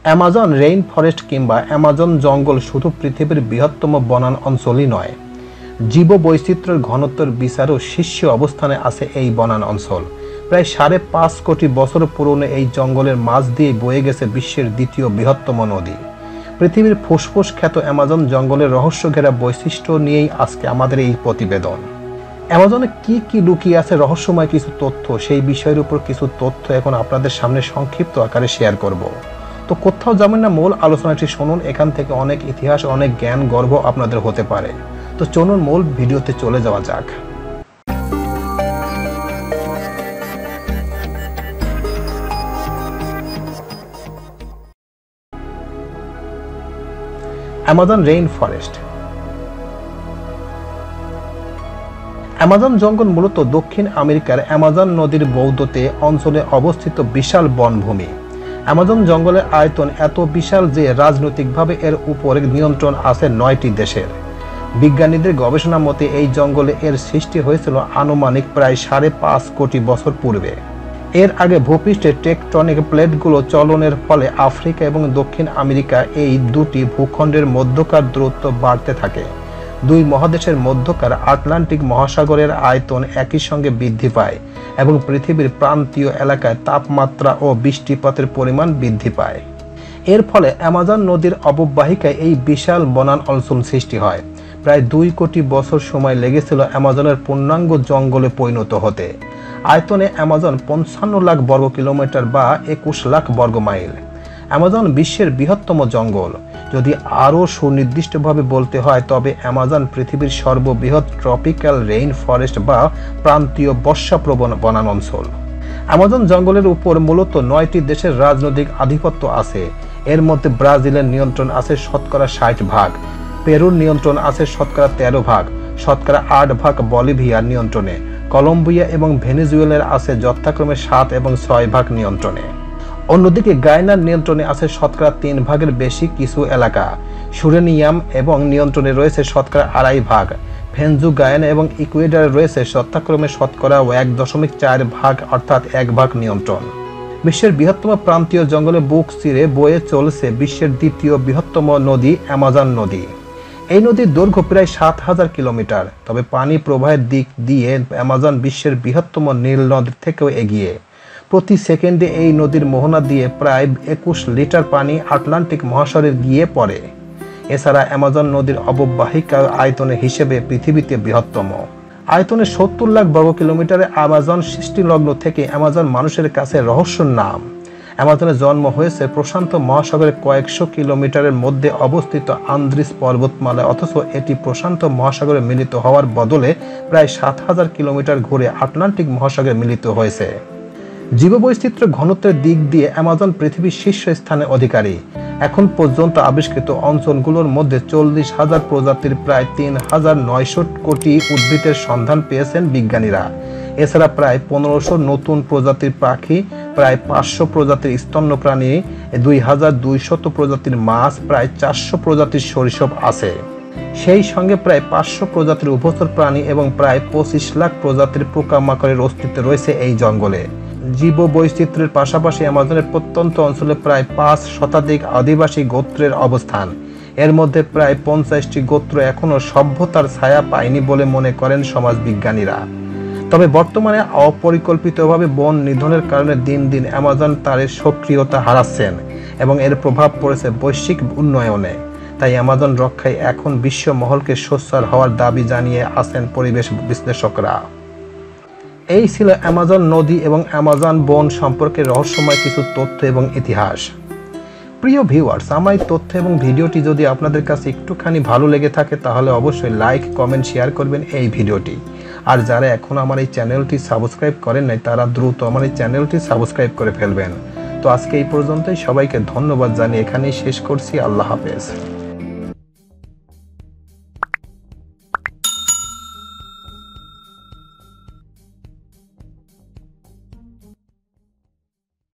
Amazon rain forest কিংবা Amazon জঙ্গল শুধু পৃথিবীর বৃহত্তম বনান অঞ্চলই নয়, জীববৈচিত্র্যের ঘনত্বের বিচারও শীর্ষ অবস্থানে আছে এই বনান অঞ্চল। প্রায় 5.5 কোটি বছর পুরনো এই জঙ্গলের মাঝ দিয়ে বয়ে গেছে বিশ্বের দ্বিতীয় বৃহত্তম নদী। পৃথিবীর ফুসফুস খ্যাত অ্যামাজন জঙ্গলের রহস্য ঘেরা বৈশিষ্ট্য নিয়েই আজকে আমাদের এই প্রতিবেদন। অ্যামাজনে কি লুকিয়ে আছে রহস্যময় কিছু তথ্য, সেই বিষয়ের উপর কিছু তথ্য এখন আপনাদের সামনে সংক্ষিপ্ত আকারে শেয়ার করব। তো কোথাও যাবেন না, মূল আলোচনাটি শুনুন। এখান থেকে অনেক ইতিহাস, অনেক জ্ঞান গর্ব আপনাদের হতে পারে। তো চলুন মূল ভিডিওতে চলে যাওয়া যাক। Amazon rain forest. অ্যামাজন জঙ্গল মূলত দক্ষিণ আমেরিকার অ্যামাজন নদীর বৌদ্ধতে অঞ্চলে অবস্থিত বিশাল বনভূমি। অ্যামাজন জঙ্গলের আয়তন এত বিশাল যে রাজনৈতিকভাবে এর উপরে নিয়ন্ত্রণ আছে 9টি দেশের। বিজ্ঞানীদের গবেষণা মতে এই জঙ্গলে এর সৃষ্টি হয়েছিল আনুমানিক প্রায় 5.5 কোটি বছর পূর্বে। এর আগে ভূপৃষ্ঠের টেকটনিক প্লেটগুলো চলনের ফলে আফ্রিকা এবং দক্ষিণ আমেরিকা এই দুটি ভূখণ্ডের মধ্যকার দূরত্ব বাড়তে থাকে। দুই মহাদেশের মধ্যকার আটলান্টিক মহাসাগরের আয়তন একই সঙ্গে বৃদ্ধি পায় এবং পৃথিবীর প্রান্তীয় এলাকায় তাপমাত্রা ও বৃষ্টিপাতের পরিমাণ বৃদ্ধি পায়। এর ফলে অ্যামাজন নদীর অববাহিকায় এই বিশাল বনান অঞ্চল সৃষ্টি হয়। প্রায় 2 কোটি বছর সময় লেগেছিল অ্যামাজনের পূর্ণাঙ্গ জঙ্গলে পরিণত হতে। আয়তনে অ্যামাজন 55 লাখ বর্গ কিলোমিটার বা 21 লাখ বর্গ মাইল। অ্যামাজন বিশ্বের বৃহত্তম জঙ্গল। যদি আরও সুনির্দিষ্টভাবে বলতে হয় তবে অ্যামাজন পৃথিবীর সর্ববৃহৎ ট্রপিক্যাল রেইন ফরেস্ট বা প্রান্তীয় বর্ষাপ্রবণ বনান অঞ্চল। অ্যামাজন জঙ্গলের উপর মূলত 9টি দেশের রাজনৈতিক আধিপত্য আছে। এর মধ্যে ব্রাজিলের নিয়ন্ত্রণ আছে শতকরা 60%, পেরুর নিয়ন্ত্রণ আছে শতকরা 13%, শতকরা 8% বলিভিয়ার নিয়ন্ত্রণে, কলম্বিয়া এবং ভেনেজুয়েলার আছে যথাক্রমে 7 এবং 6% নিয়ন্ত্রণে। অন্যদিকে গায়ানার নিয়ন্ত্রণে আছে শতকরা 3%-এর বেশি কিছু এলাকা। সুরেনিয়াম এবং নিয়ন্ত্রণে রয়েছে শতকরা 2.5%। ভেনেজুয়েলা এবং ইকুয়েডরে রয়েছে যথাক্রমে শতকরা 1.4% অর্থাৎ 1% নিয়ন্ত্রণ। বিশ্বের বৃহত্তম প্রান্তীয় জঙ্গলে বুক চিরে বয়ে চলছে বিশ্বের দ্বিতীয় বৃহত্তম নদী অ্যামাজন নদী। এই নদীর দৈর্ঘ্য প্রায় 7000 কিলোমিটার। তবে পানি প্রবাহের দিক দিয়ে অ্যামাজন বিশ্বের বৃহত্তম নীল নদীর থেকেও এগিয়ে। প্রতি সেকেন্ডে এই নদীর মোহনা দিয়ে প্রায় 21 লিটার পানি আটলান্টিক মহাসাগরে গিয়ে পড়ে। এছাড়া অ্যামাজন নদীর অববাহিকা আয়তনের হিসেবে পৃথিবীতে বৃহত্তম। আয়তনে 70 লাখ বর্গ কিলোমিটারে অ্যামাজন সৃষ্টিলগ্ন থেকে অ্যামাজন মানুষের কাছে রহস্যের নাম। অ্যামাজনের জন্ম হয়েছে প্রশান্ত মহাসাগরের কয়েকশো কিলোমিটারের মধ্যে অবস্থিত আন্দ্রিস পর্বতমালায়, অথচ এটি প্রশান্ত মহাসাগরে মিলিত হওয়ার বদলে প্রায় 7000 কিলোমিটার ঘুরে আটলান্টিক মহাসাগরে মিলিত হয়েছে। জীববৈচিত্র্য ঘনত্বের দিক দিয়ে অ্যামাজন পৃথিবীর শীর্ষ স্থানে অধিকারী। এখন পর্যন্ত আবিষ্কৃত অঞ্চলগুলোর মধ্যে 40,000 প্রজাতির প্রায় 3,900 কোটি উদ্ভিদের সন্ধান পেয়েছেন বিজ্ঞানীরা। এছাড়া প্রায় 1500 নতুন প্রজাতির পাখি, প্রায় 500 প্রজাতির স্তন্যপ্রাণী, 2200 প্রজাতির মাছ, প্রায় 400 প্রজাতির সরীসৃপ আছে। সেই সঙ্গে প্রায় 500 প্রজাতির উভচর প্রাণী এবং প্রায় 25 লাখ প্রজাতির পোকামাকড়ের অস্তিত্ব রয়েছে এই জঙ্গলে। জীববৈচিত্র্যের পাশাপাশি অ্যামাজনের প্রত্যন্ত অঞ্চলে প্রায় 5 শতাধিক আদিবাসী গোত্রের অবস্থান। এর মধ্যে প্রায় 50টি গোত্র এখনও সভ্যতার ছায়া পায়নি বলে মনে করেন সমাজবিজ্ঞানীরা। তবে বর্তমানে অপরিকল্পিতভাবে বন নিধনের কারণে দিন দিন অ্যামাজন তার সক্রিয়তা হারাচ্ছেন এবং এর প্রভাব পড়েছে বৈশ্বিক উন্নয়নে। তাই অ্যামাজন রক্ষায় এখন বিশ্ব মহলকে সোচ্চার হওয়ার দাবি জানিয়ে আছেন পরিবেশ বিশ্লেষকরা। এই ছিল অ্যামাজন নদী এবং অ্যামাজন বন সম্পর্কে রহস্যময় কিছু তথ্য এবং ইতিহাস। প্রিয় ভিউয়ার্স, আমার এই তথ্য এবং ভিডিওটি যদি আপনাদের কাছে একটুখানি ভালো লেগে থাকে তাহলে অবশ্যই লাইক, কমেন্ট, শেয়ার করবেন এই ভিডিওটি। আর যারা এখন আমার এই চ্যানেলটি সাবস্ক্রাইব করেন নাই তারা দ্রুত আমার এই চ্যানেলটি সাবস্ক্রাইব করে ফেলবেন। তো আজকে এই পর্যন্তই, সবাইকে ধন্যবাদ জানিয়ে এখানেই শেষ করছি। আল্লাহ হাফেজ।